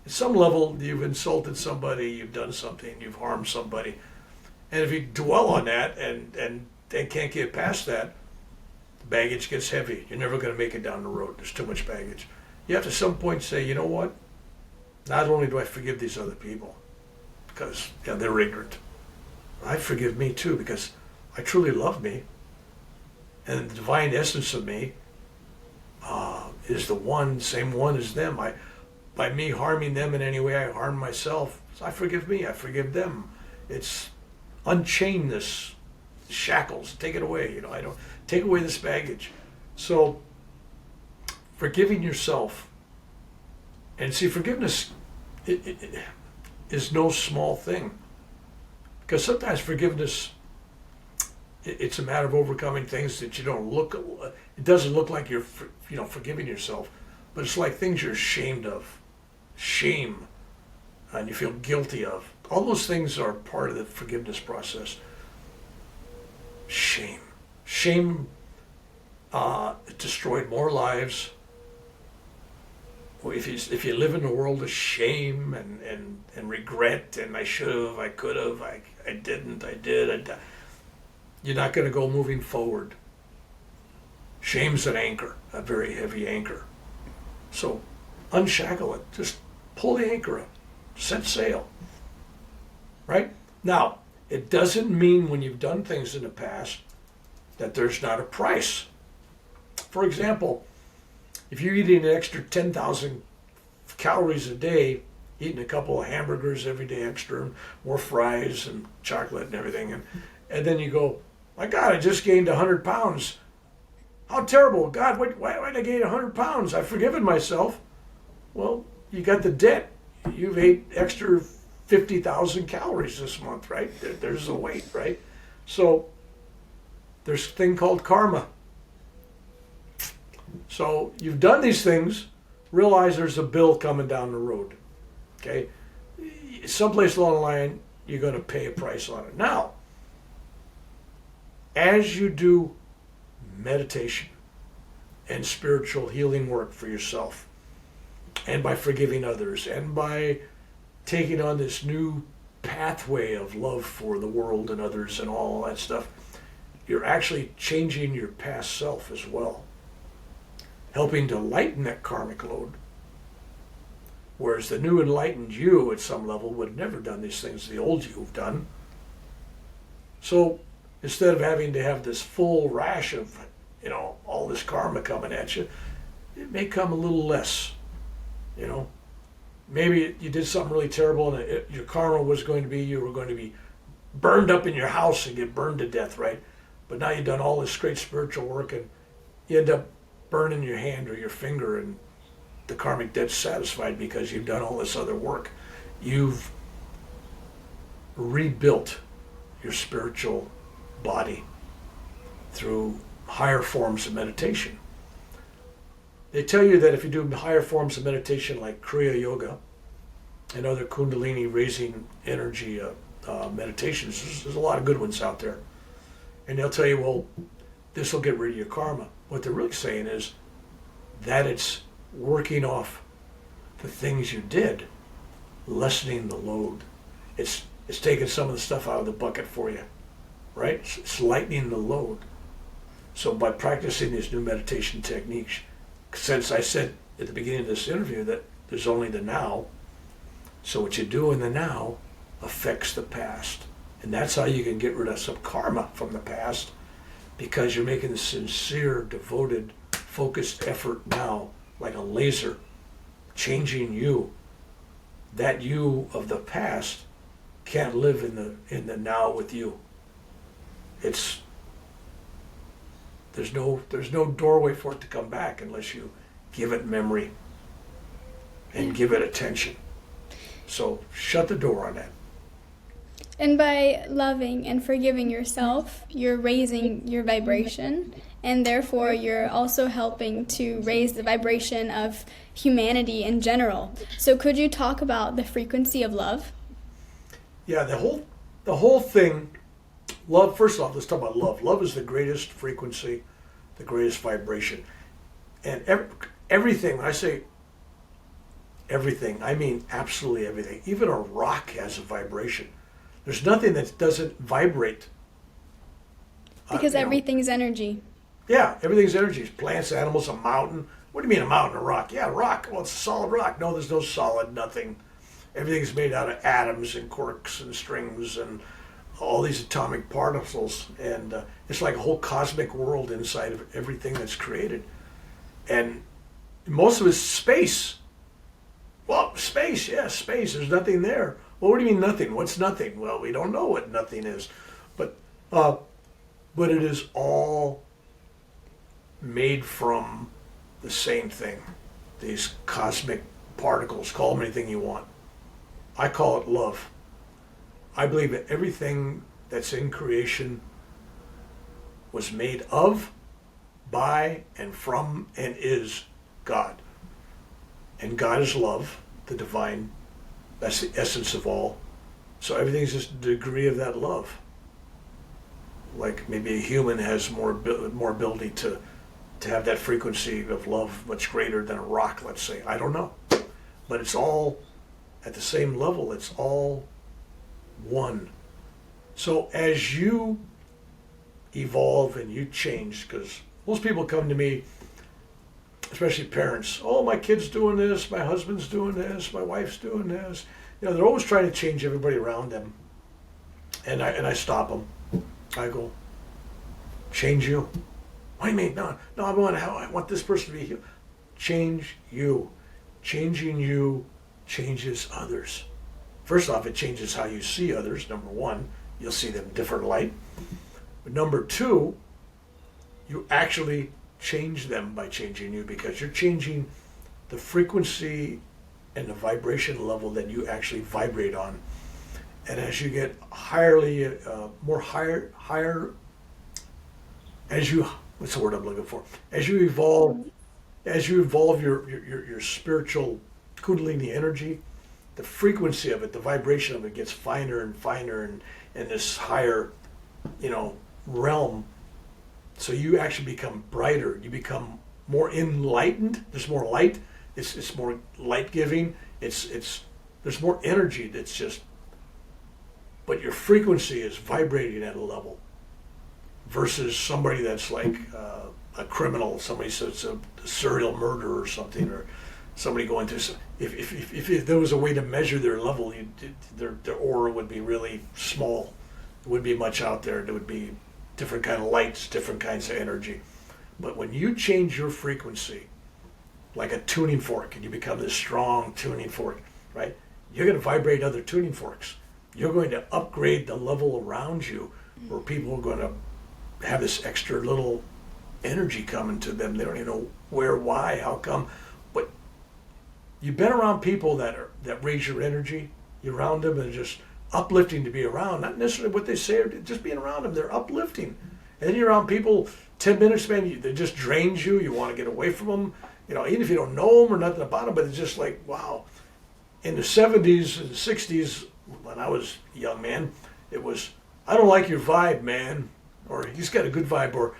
At some level, you've insulted somebody, you've done something, you've harmed somebody. And if you dwell on that and can't get past that, the baggage gets heavy. You're never going to make it down the road. There's too much baggage. You have to at some point say, you know what? Not only do I forgive these other people because they're ignorant, I forgive me too because I truly love me, and the divine essence of me is the same one as them. By me harming them in any way, I harm myself. So I forgive me. I forgive them. It's unchain this shackles. Take it away. I don't take away this baggage. So forgiving yourself, and see, forgiveness it is no small thing, because sometimes forgiveness, it's a matter of overcoming things that you don't look. It doesn't look like you're forgiving yourself, but it's like things you're ashamed of, shame, and you feel guilty of. All those things are part of the forgiveness process. Shame destroyed more lives. If you live in a world of shame and regret, and I should have, I could have, I didn't, I did, you're not going to go moving forward. Shame's an anchor, a very heavy anchor. So unshackle it. Just pull the anchor up. Set sail. Right? Now, it doesn't mean when you've done things in the past that there's not a price. For example, if you're eating an extra 10,000 calories a day, eating a couple of hamburgers every day extra, more fries and chocolate and everything, and then you go, my God, I just gained 100 pounds. How terrible. God, why did I gain 100 pounds? I've forgiven myself. Well, you got the debt. You've ate extra 50,000 calories this month, right? There's the weight, right? So there's a thing called karma. So you've done these things, realize there's a bill coming down the road, okay? Someplace along the line, you're going to pay a price on it. Now, as you do meditation and spiritual healing work for yourself, and by forgiving others, and by taking on this new pathway of love for the world and others and all that stuff, you're actually changing your past self as well, helping to lighten that karmic load. Whereas the new enlightened you at some level would have never done these things the old you have done. So instead of having to have this full rash of, all this karma coming at you, it may come a little less, Maybe you did something really terrible and your karma was going to be, you were going to be burned up in your house and get burned to death, right? But now you've done all this great spiritual work and you end up burning your hand or your finger, and the karmic debt's satisfied because you've done all this other work. You've rebuilt your spiritual body through higher forms of meditation. They tell you that if you do higher forms of meditation like Kriya Yoga and other Kundalini raising energy meditations, there's a lot of good ones out there. And they'll tell you, well, this will get rid of your karma. What they're really saying is that it's working off the things you did, lessening the load. It's taking some of the stuff out of the bucket for you, right? It's lightening the load. So by practicing these new meditation techniques, since I said at the beginning of this interview that there's only the now, so what you do in the now affects the past. And that's how you can get rid of some karma from the past, because you're making the sincere, devoted, focused effort now, like a laser, changing you. That you of the past can't live in the now with you. There's no doorway for it to come back unless you give it memory and give it attention. So shut the door on that. And by loving and forgiving yourself, you're raising your vibration, and therefore you're also helping to raise the vibration of humanity in general. So could you talk about the frequency of love? Yeah, the whole thing, love, first off, let's talk about love. Love is the greatest frequency, the greatest vibration. And everything, when I say everything, I mean absolutely everything. Even a rock has a vibration. There's nothing that doesn't vibrate. Because everything's energy. Yeah, everything's energy. Plants, animals, a mountain, What do you mean a mountain of rock? Yeah, rock. Well, it's a solid rock. No, there's no solid nothing. Everything's made out of atoms and quarks and strings and all these atomic particles. And it's like a whole cosmic world inside of everything that's created. And most of it's space. Well, space, yeah, space. There's nothing there. Well, what do you mean nothing? What's nothing? Well, we don't know what nothing is. But it is all made from the same thing. These cosmic particles. Call them anything you want. I call it love. I believe that everything that's in creation was made of, by, and from, and is God. And God is love, the divine, that's the essence of all. So everything's just a degree of that love. Like maybe a human has more ability to have that frequency of love much greater than a rock, let's say. I don't know. But it's all at the same level. It's all one. So as you evolve and you change, because most people come to me, especially parents, oh, my kid's doing this, my husband's doing this, my wife's doing this. You know, they're always trying to change everybody around them. And I stop them. I go, change you. What do you mean? No, I want this person to be healed. Change you. Changing you changes others. First off, it changes how you see others. Number one, you'll see them in a different light. But number two, you actually change them by changing you, because you're changing the frequency and the vibration level that you actually vibrate on. And as you get higher, as you, what's the word I'm looking for? As you evolve your spiritual Kundalini energy, the frequency of it, the vibration of it gets finer and finer, and in this higher, realm. So you actually become brighter. You become more enlightened. There's more light. It's more light giving. There's more energy. That's just, but your frequency is vibrating at a level versus somebody that's like a criminal. Somebody says a serial murderer or something, or somebody going through some, if there was a way to measure their level, their aura would be really small. There wouldn't be much out there. There would be different kind of lights, different kinds of energy. But when you change your frequency, like a tuning fork, and you become this strong tuning fork, right? You're going to vibrate other tuning forks. You're going to upgrade the level around you, where people are going to have this extra little energy coming to them. They don't even know where, why, how come. But you've been around people that raise your energy. You're around them and they're just uplifting to be around. Not necessarily what they say, or just being around them. They're uplifting. And then you're around people 10 minutes, man, they just drains you. You want to get away from them. Even if you don't know them or nothing about them, but it's just like, wow. In the 70s and the 60s, when I was a young man, it was, I don't like your vibe, man. Or he's got a good vibe. Or,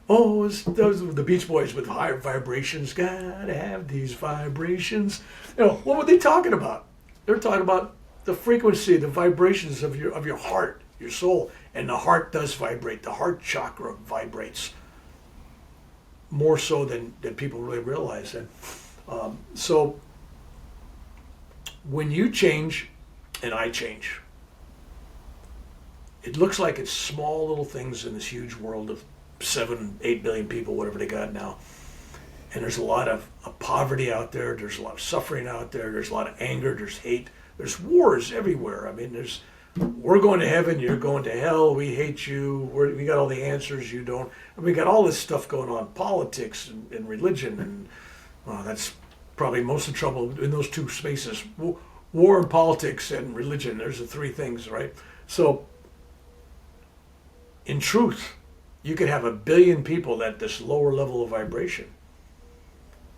those were the Beach Boys with higher vibrations. Gotta have these vibrations. What were they talking about? They were talking about the frequency, the vibrations of your heart, your soul. And the heart does vibrate. The heart chakra vibrates more so than people really realize. And so when you change and I change, it looks like it's small little things in this huge world of 7-8 billion people, whatever they got now. And there's a lot of poverty out there. There's a lot of suffering out there. There's a lot of anger. There's hate. There's wars everywhere. I mean, we're going to heaven, you're going to hell, we hate you, we got all the answers, you don't. And we got all this stuff going on, politics and religion, and that's probably most of the trouble in those two spaces. War and politics and religion, there's the three things, right? So, in truth, you could have 1 billion people at this lower level of vibration.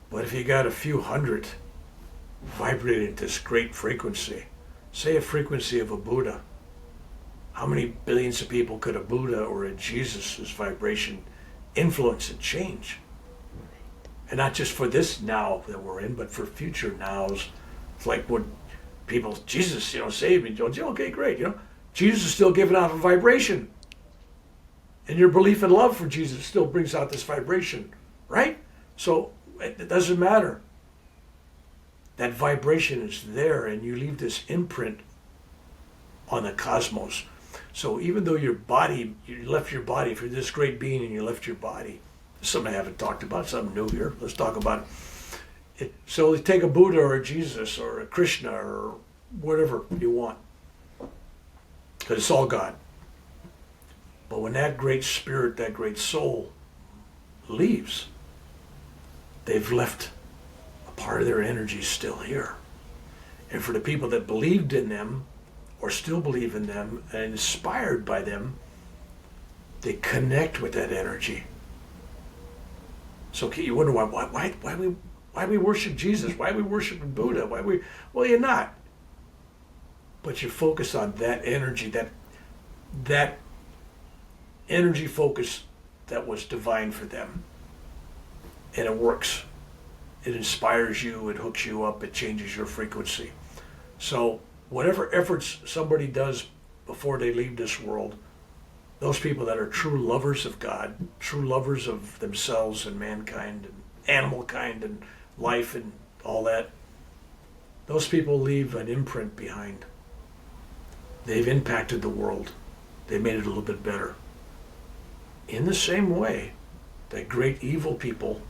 But if you got a few hundred vibrating at this great frequency, say a frequency of a Buddha, how many billions of people could a Buddha or a Jesus' vibration influence and change? And not just for this now that we're in, but for future nows. It's like when people, Jesus, saved me. Okay, great. Jesus is still giving out a vibration. And your belief and love for Jesus still brings out this vibration, right? So it doesn't matter. That vibration is there, and you leave this imprint on the cosmos. So even though your body, you left your body, if you're this great being and you left your body, something I haven't talked about, something new here. Let's talk about it. So take a Buddha or a Jesus or a Krishna or whatever you want, because it's all God. But when that great spirit, that great soul leaves, they've left a part of their energy still here. And for the people that believed in them or still believe in them and inspired by them, they connect with that energy. So you wonder why we worship Jesus? Why we worship Buddha? Well, you're not. But you're focused on that energy, that energy focus that was divine for them. And it works. It inspires you, it hooks you up, it changes your frequency. So whatever efforts somebody does before they leave this world, those people that are true lovers of God, true lovers of themselves and mankind and animal kind and life and all that, those people leave an imprint behind. They've impacted the world. They made it a little bit better. In the same way that great evil people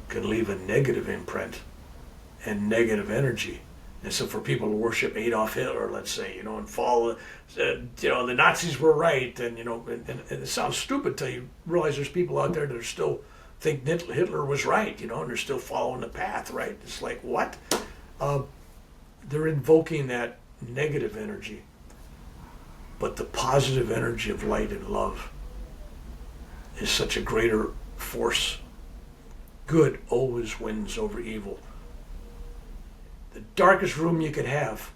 can leave a negative imprint and negative energy. And so for people to worship Adolf Hitler, let's say, and follow, the Nazis were right, and and it sounds stupid till you realize there's people out there that are still think Hitler was right, and they're still following the path, right? It's like, what? They're invoking that negative energy. But the positive energy of light and love is such a greater force. Good always wins over evil. The darkest room you could have,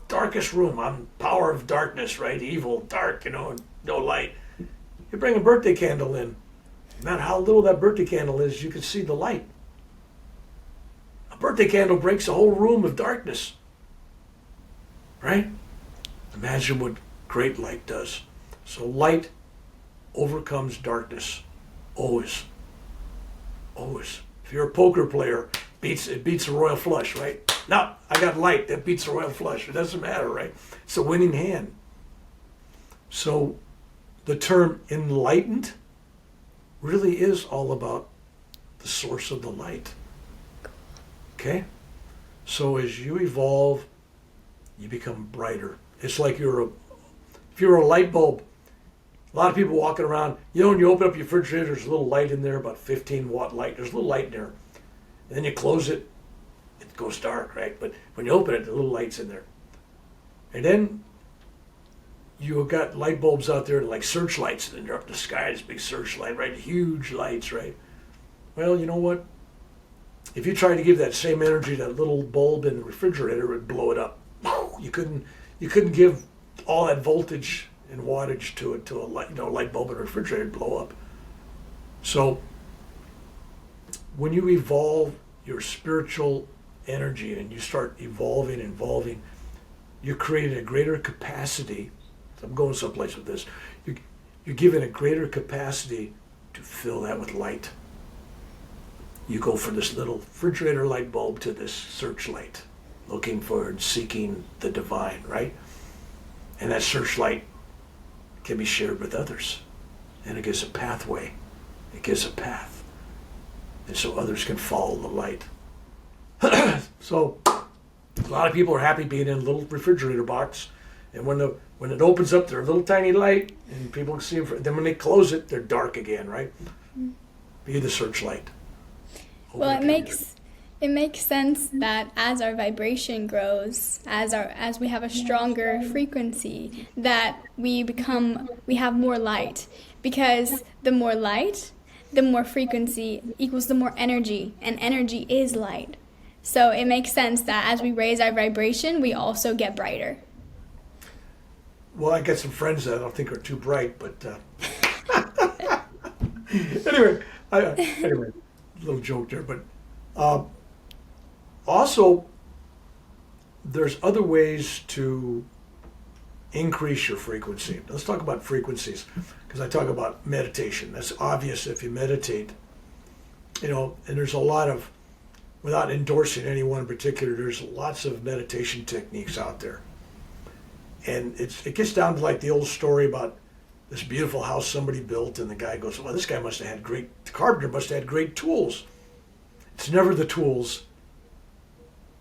darkest room, on power of darkness, right? Evil, dark, no light. You bring a birthday candle in. No matter how little that birthday candle is, you can see the light. A birthday candle breaks a whole room of darkness, right? Imagine what great light does. So light overcomes darkness, always. Always. If you're a poker player, it beats a royal flush, right? No, I got light, that beats a royal flush. It doesn't matter, right? It's a winning hand. So the term enlightened really is all about the source of the light. Okay? So as you evolve, you become brighter. It's like if you're a light bulb. A lot of people walking around, when you open up your refrigerator, there's a little light in there, about 15-watt light. There's a little light in there. And then you close it, it goes dark, right? But when you open it, the little light's in there. And then you've got light bulbs out there like searchlights, and they're up in the sky, this big searchlight, right? Huge lights, right? Well, you know what? If you tried to give that same energy to that little bulb in the refrigerator, it would blow it up. You couldn't give all that voltage and wattage to a light bulb in a refrigerator, blow up. So when you evolve your spiritual energy and you start evolving, you're creating a greater capacity. I'm going someplace with this. You're given a greater capacity to fill that with light. You go from this little refrigerator light bulb to this searchlight, looking for and seeking the divine, right? And that searchlight can be shared with others. And it gives a pathway. It gives a path. And so others can follow the light. So a lot of people are happy being in a little refrigerator box. And when it opens up, they're a little tiny light, and people can see them. Then when they close it, they're dark again, right? Be the searchlight. Well, it makes sense that as our vibration grows, as we have a stronger frequency, that we have more light, because the more light, the more frequency equals the more energy, and energy is light. So it makes sense that as we raise our vibration, we also get brighter. Well, I got some friends that I don't think are too bright, but anyway, little joke there. But also, there's other ways to increase your frequency. Let's talk about frequencies, because I talk about meditation. That's obvious. If you meditate, And there's a lot of, without endorsing anyone in particular, there's lots of meditation techniques out there. And it gets down to like the old story about this beautiful house somebody built, and the guy goes, well, this guy must have had the carpenter must have had great tools. It's never the tools.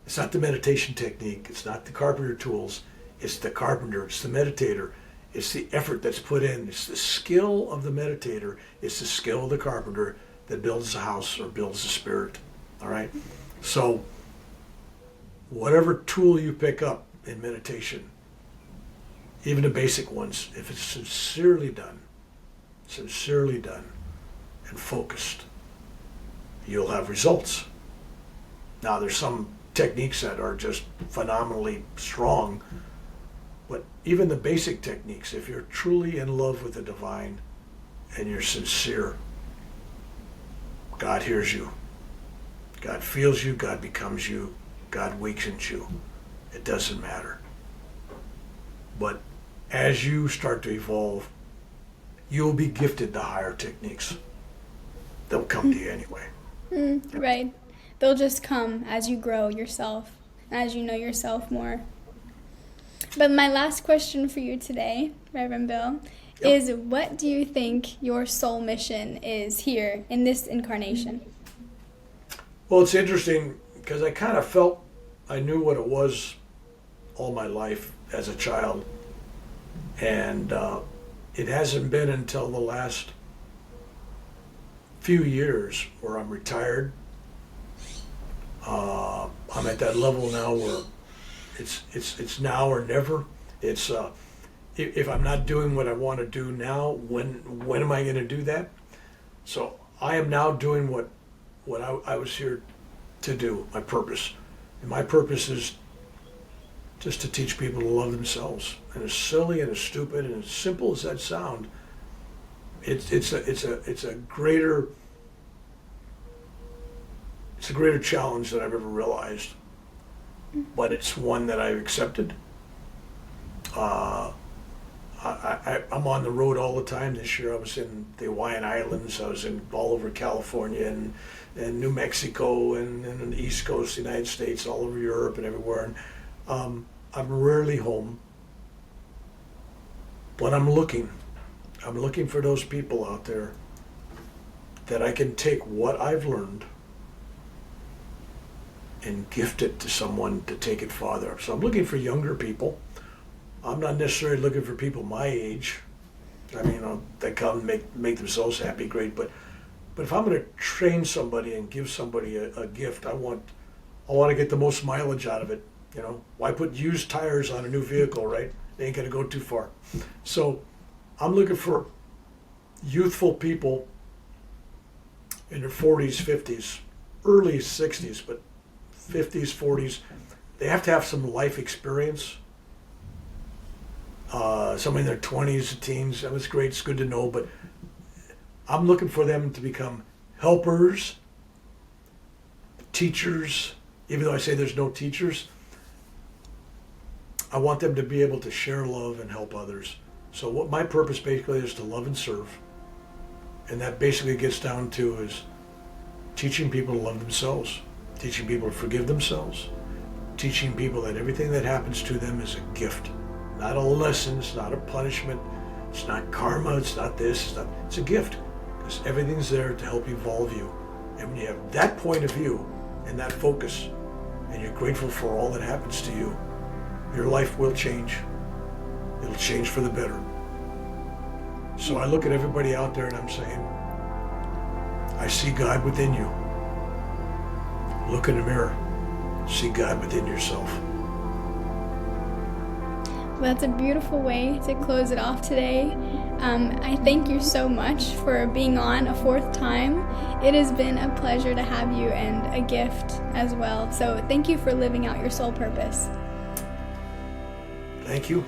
It's not the meditation technique. It's not the carpenter tools. It's the carpenter. It's the meditator. It's the effort that's put in. It's the skill of the meditator. It's the skill of the carpenter that builds a house or builds a spirit. All right? So whatever tool you pick up in meditation, even the basic ones, if it's sincerely done and focused, you'll have results. Now, there's some techniques that are just phenomenally strong, but even the basic techniques, if you're truly in love with the divine and you're sincere, God hears you. God feels you, God becomes you, God wakens you. It doesn't matter. But as you start to evolve, you'll be gifted the higher techniques. They'll come to you anyway. Right. They'll just come as you grow yourself, as you know yourself more. But my last question for you today, Reverend Bill, is what do you think your soul mission is here in this incarnation? Well, it's interesting because I kind of felt I knew what it was all my life as a child. And it hasn't been until the last few years where I'm retired. I'm at that level now where it's now or never. It's if I'm not doing what I want to do now, when am I going to do that? So I am now doing what I was here to do, my purpose. And my purpose is just to teach people to love themselves. And as silly and as stupid and as simple as that sound, it's a greater challenge than I've ever realized. But it's one that I've accepted. I'm on the road all the time. This year I was in the Hawaiian Islands. I was all over California and New Mexico and on the East Coast of the United States, all over Europe and everywhere. And I'm rarely home. But I'm looking for those people out there that I can take what I've learned and gift it to someone to take it farther. So I'm looking for younger people. I'm not necessarily looking for people my age. I mean, they come and make themselves happy, great. But if I'm going to train somebody and give somebody a gift, I want to get the most mileage out of it. Why put used tires on a new vehicle, right? They ain't going to go too far. So I'm looking for youthful people in their 40s, 50s, early 60s, but 50s, 40s. They have to have some life experience. Some in their 20s, teens, it's great, it's good to know, but I'm looking for them to become helpers, teachers. Even though I say there's no teachers, I want them to be able to share love and help others. So what my purpose basically is to love and serve. And that basically gets down to is teaching people to love themselves, teaching people to forgive themselves, teaching people that everything that happens to them is a gift. Not a lesson, it's not a punishment, it's not karma, it's not this, it's a gift. Because everything's there to help evolve you. And when you have that point of view and that focus, and you're grateful for all that happens to you, your life will change. It'll change for the better. So I look at everybody out there and I'm saying, I see God within you. Look in the mirror. See God within yourself. Well, that's a beautiful way to close it off today. I thank you so much for being on a fourth time. It has been a pleasure to have you and a gift as well. So thank you for living out your soul purpose. Thank you.